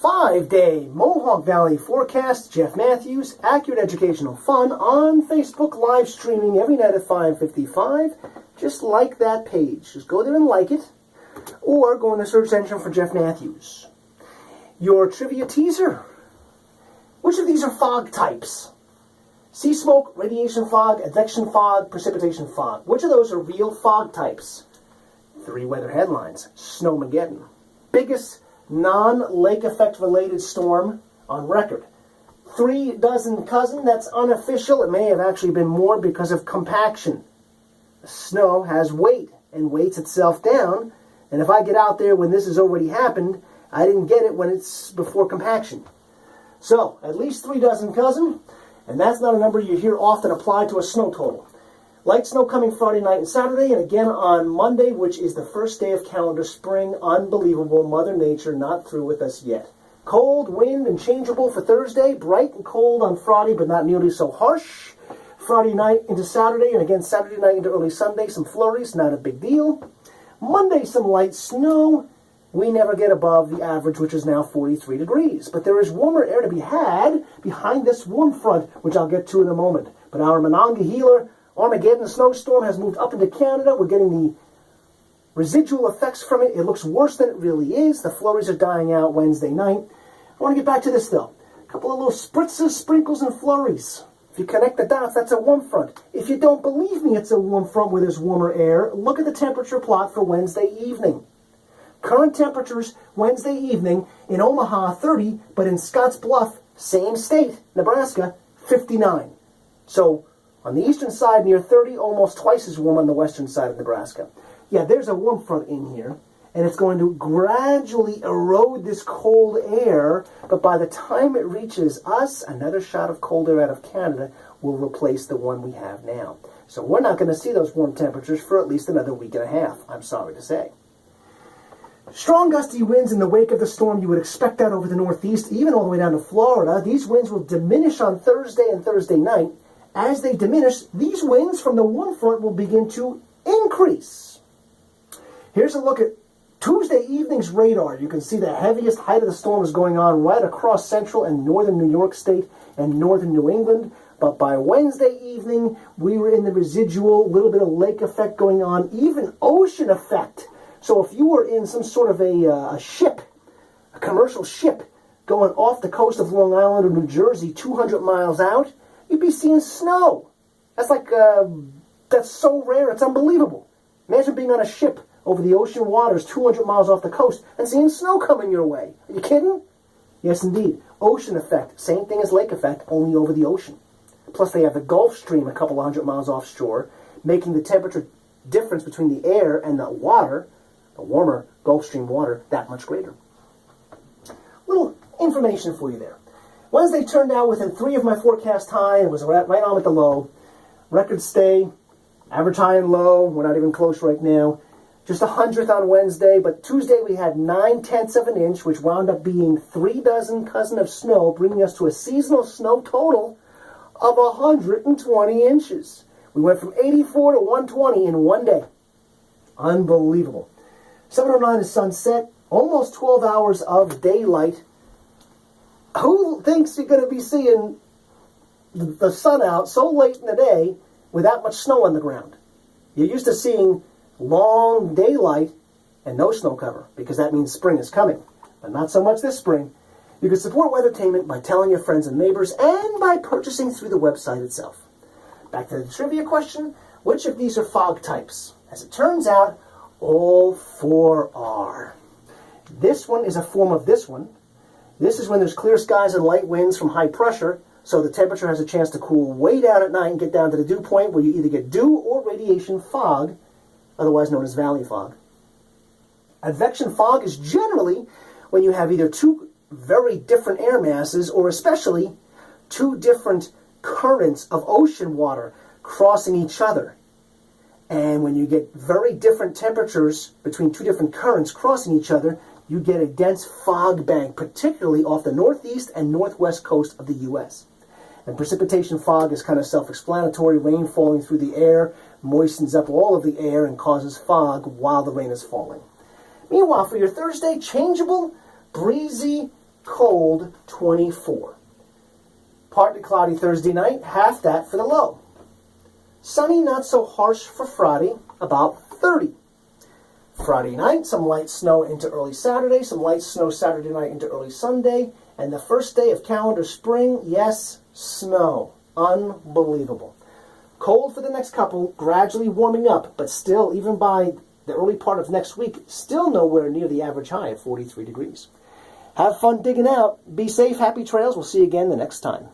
5-day Mohawk Valley forecast. Jeff Matthews, accurate educational fun on Facebook, live streaming every night at 5:55. Just like that page. Just go there and like it, or go in the search engine for Jeff Matthews. Your trivia teaser. Which of these are fog types? Sea smoke, radiation fog, advection fog, precipitation fog. Which of those are real fog types? 3 weather headlines. Snowmageddon. Biggest non-lake effect related storm on record. 3 dozen cousin, that's unofficial. It may have actually been more because of compaction. The snow has weight and weights itself down. And if I get out there when this has already happened, I didn't get it when it's before compaction. So, at least 3 dozen cousin, and that's not a number you hear often applied to a snow total. Light snow coming Friday night and Saturday, and again on Monday, which is the first day of calendar spring. Unbelievable. Mother Nature not through with us yet. Cold, wind, and changeable for Thursday. Bright and cold on Friday, but not nearly so harsh. Friday night into Saturday, and again Saturday night into early Sunday, some flurries, not a big deal. Monday, some light snow. We never get above the average, which is now 43 degrees. But there is warmer air to be had behind this warm front, which I'll get to in a moment. But our Monongahela Armageddon snowstorm has moved up into Canada. We're getting the residual effects from it. It looks worse than it really is. The flurries are dying out Wednesday night. I want to get back to this, though. A couple of little spritzes, sprinkles, and flurries. If you connect the dots, that's a warm front. If you don't believe me it's a warm front where there's warmer air, look at the temperature plot for Wednesday evening. Current temperatures Wednesday evening in Omaha, 30, but in Scotts Bluff, same state, Nebraska, 59. So, on the eastern side near 30, almost twice as warm on the western side of Nebraska. Yeah, there's a warm front in here, and it's going to gradually erode this cold air, but by the time it reaches us, another shot of cold air out of Canada will replace the one we have now. So we're not going to see those warm temperatures for at least another week and a half, I'm sorry to say. Strong gusty winds in the wake of the storm, you would expect that over the northeast, even all the way down to Florida. These winds will diminish on Thursday and Thursday night. As they diminish, these winds from the warm front will begin to increase. Here's a look at Tuesday evening's radar. You can see the heaviest height of the storm is going on right across central and northern New York State and northern New England. But by Wednesday evening, we were in the residual, little bit of lake effect going on, even ocean effect. So if you were in some sort of a ship, a commercial ship, going off the coast of Long Island or New Jersey 200 miles out, you'd be seeing snow. That's like, that's so rare, it's unbelievable. Imagine being on a ship over the ocean waters 200 miles off the coast and seeing snow coming your way. Are you kidding? Yes, indeed. Ocean effect. Same thing as lake effect, only over the ocean. Plus they have the Gulf Stream a couple hundred miles offshore, making the temperature difference between the air and the water, the warmer Gulf Stream water, that much greater. Little information for you there. Wednesday turned out within 3 of my forecast high and was right on with the low. Record stay, average high and low, we're not even close right now. Just 100th on Wednesday, but Tuesday we had 9/10 of an inch, which wound up being 3 dozen cousin of snow, bringing us to a seasonal snow total of 120 inches. We went from 84 to 120 in one day. Unbelievable. 7:09 is sunset, almost 12 hours of daylight. Who thinks you're going to be seeing the sun out so late in the day with that much snow on the ground? You're used to seeing long daylight and no snow cover, because that means spring is coming. But not so much this spring. You can support Weathertainment by telling your friends and neighbors and by purchasing through the website itself. Back to the trivia question, which of these are fog types? As it turns out, all 4 are. This one is a form of this one. This is when there's clear skies and light winds from high pressure, so the temperature has a chance to cool way down at night and get down to the dew point where you either get dew or radiation fog, otherwise known as valley fog. Advection fog is generally when you have either 2 very different air masses or especially 2 different currents of ocean water crossing each other. And when you get very different temperatures between 2 different currents crossing each other, you get a dense fog bank, particularly off the northeast and northwest coast of the U.S. And precipitation fog is kind of self-explanatory. Rain falling through the air moistens up all of the air and causes fog while the rain is falling. Meanwhile, for your Thursday, changeable, breezy, cold 24. Partly cloudy Thursday night, half that for the low. Sunny, not so harsh for Friday, about 30. Friday night, some light snow into early Saturday, some light snow Saturday night into early Sunday, and the first day of calendar spring, yes, snow. Unbelievable. Cold for the next couple, gradually warming up, but still, even by the early part of next week, still nowhere near the average high of 43 degrees. Have fun digging out. Be safe, happy trails. We'll see you again the next time.